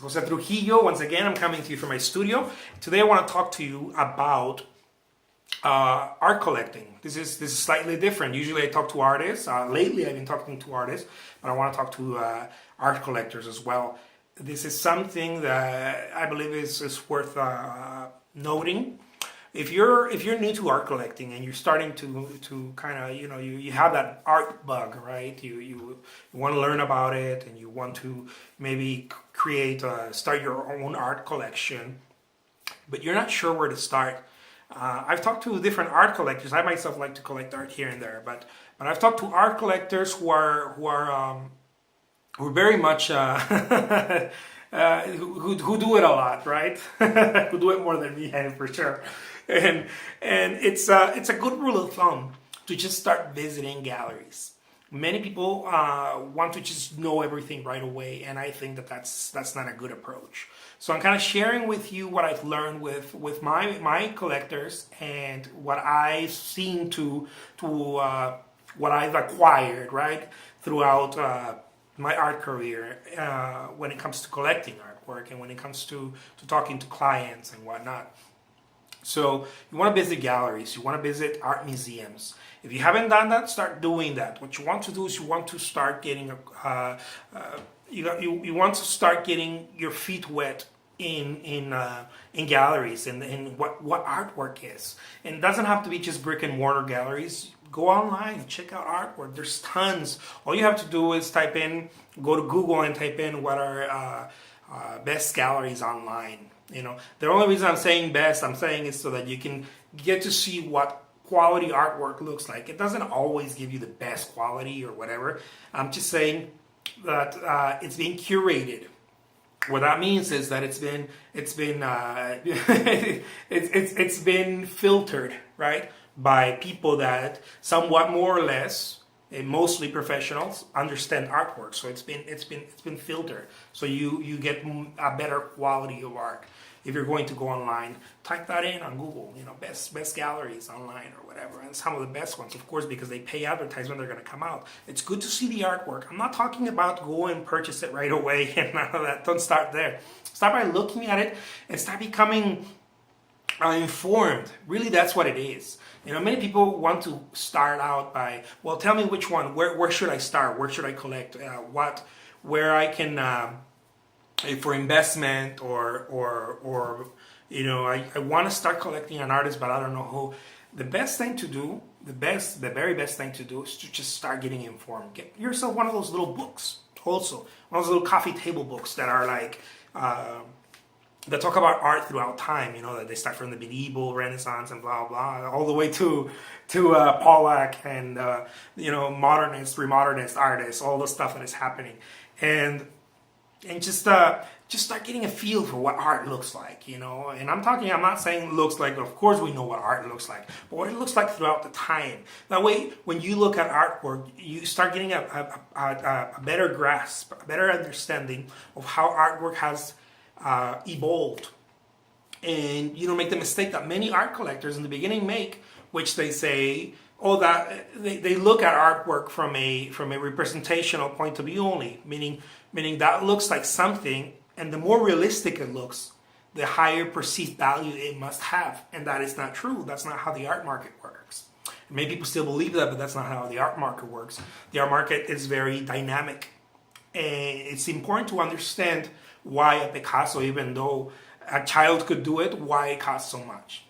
Jose Trujillo. Once again, I'm coming to you from my studio. Today I want to talk to you about art collecting. This is slightly different. Usually I talk to artists. Lately I've been talking to artists, but I want to talk to art collectors as well. This is something that I believe is worth noting. If you're new to art collecting and you're starting to kind of you have that art bug, right? You want to learn about it and you want to maybe create start your own art collection, but you're not sure where to start. I've talked to different art collectors. I myself like to collect art here and there, but I've talked to art collectors who are very much who do it a lot, right? Who do it more than me, for sure. And it's a good rule of thumb to just start visiting galleries. Many people want to just know everything right away, and I think that's not a good approach. So I'm kind of sharing with you what I've learned with my collectors and what I've seen to what I've acquired, right, throughout my art career when it comes to collecting artwork and when it comes to talking to clients and whatnot. So you want to visit galleries, you want to visit art museums. If you haven't done that, start doing that. What you want to do is you want to start getting you want to start getting your feet wet in galleries and what artwork is. And it doesn't have to be just brick and mortar galleries. Go online, check out artwork. There's tons. All you have to do is go to Google and type in what are best galleries online. The only reason I'm saying best, I'm saying is so that you can get to see what quality artwork looks like. It doesn't always give you the best quality or whatever. I'm just saying that it's being curated. What that means is that it's been it's been filtered, right, by people that somewhat more or less, and mostly professionals, understand artwork. So it's been filtered. So you get a better quality of art. If you're going to go online, type that in on Google, best galleries online or whatever, and some of the best ones, of course, because they pay advertisement, they're going to come out. It's good to see the artwork. I'm not talking about go and purchase it right away and none of that. Don't start there. Start by looking at it and start becoming informed. Really, that's what it is. Many people want to start out by, well, tell me which one. Where should I start? Where should I collect? Where I can. For investment or I want to start collecting an artist, but I don't know who. The best thing to do, the very best thing to do is to just start getting informed. Get yourself one of those little books, also one of those little coffee table books that are like that talk about art throughout time. That they start from the medieval, Renaissance, and blah blah, all the way to Pollock and modernist, remodernist artists, all the stuff that is happening, and just start getting a feel for what art looks like, And I'm not saying looks like, of course we know what art looks like, but what it looks like throughout the time. That way, when you look at artwork, you start getting a better grasp, a better understanding of how artwork has evolved. And you don't make the mistake that many art collectors in the beginning make, which they say, that they look at artwork from a representational point of view only, meaning that looks like something, and the more realistic it looks, the higher perceived value it must have, and that is not true. That's not how the art market works. Many people still believe that, but that's not how the art market works. The art market is very dynamic, and it's important to understand why a Picasso, even though a child could do it, why it costs so much.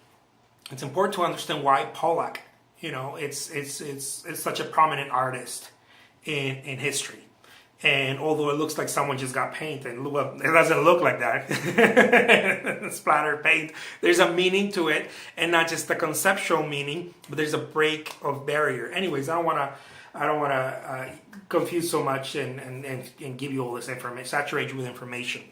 It's important to understand why Pollock, it's such a prominent artist in history. And although it looks like someone just got paint, and well, it doesn't look like that. Splatter paint. There's a meaning to it, and not just the conceptual meaning, but there's a break of barrier. Anyways, I don't want to confuse so much and give you all this information, saturate you with information.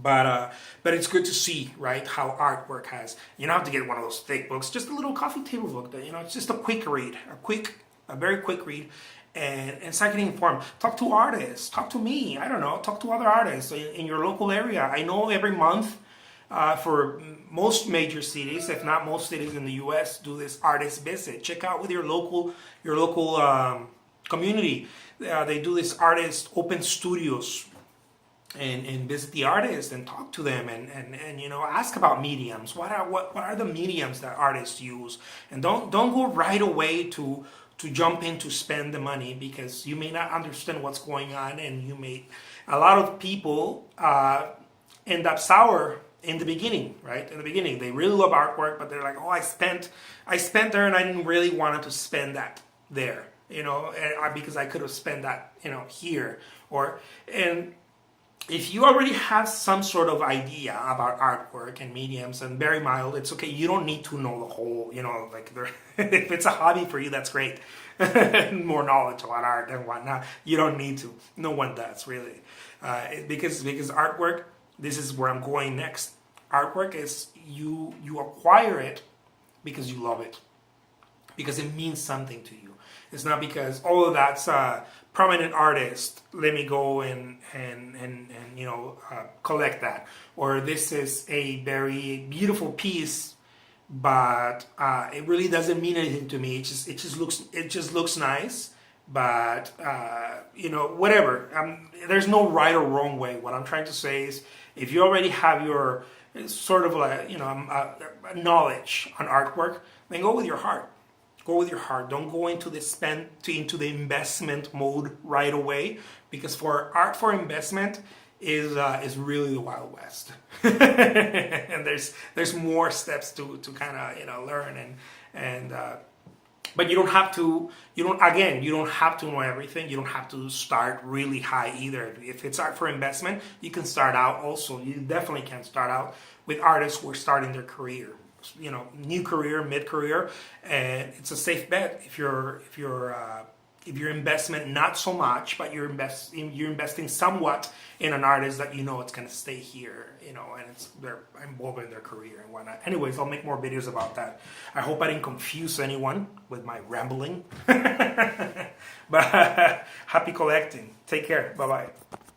But it's good to see, right, how artwork has. You don't have to get one of those thick books, just a little coffee table book that, it's just a quick read, a very quick read, and start getting informed. Talk to artists, talk to me, I don't know, talk to other artists in your local area. I know every month for most major cities, if not most cities in the U.S., do this artist visit. Check out with your local community. They do this artist open studios and visit the artist and talk to them and ask about mediums. What are the mediums that artists use? And don't go right away to jump in to spend the money, because you may not understand what's going on, and a lot of people end up sour in the beginning, right? In the beginning, they really love artwork, but they're like, oh, I spent there, and I didn't really want to spend that there, because I could have spent that, here, and if you already have some sort of idea about artwork and mediums, and very mild, it's okay. You don't need to know the whole, if it's a hobby for you, that's great. More knowledge about art and whatnot. You don't need to. No one does, really. Because artwork, this is where I'm going next. Artwork is you acquire it because you love it, because it means something to you. It's not because, oh, that's a prominent artist, let me go and collect that. Or this is a very beautiful piece, but it really doesn't mean anything to me. It just looks nice, but whatever. There's no right or wrong way. What I'm trying to say is, if you already have your sort of a knowledge on artwork, then go with your heart. Go with your heart. Don't go into the investment mode right away, because for art for investment is really the Wild West, and there's more steps to kind of learn but you don't have to. You don't have to know everything. You don't have to start really high either. If it's art for investment, you can start out. Also, you definitely can start out with artists who are starting their career. New career, mid career, and it's a safe bet if your investment not so much, but you're investing somewhat in an artist that it's going to stay here, and they're involved in their career and whatnot. Anyways, I'll make more videos about that. I hope I didn't confuse anyone with my rambling, but happy collecting. Take care. Bye bye.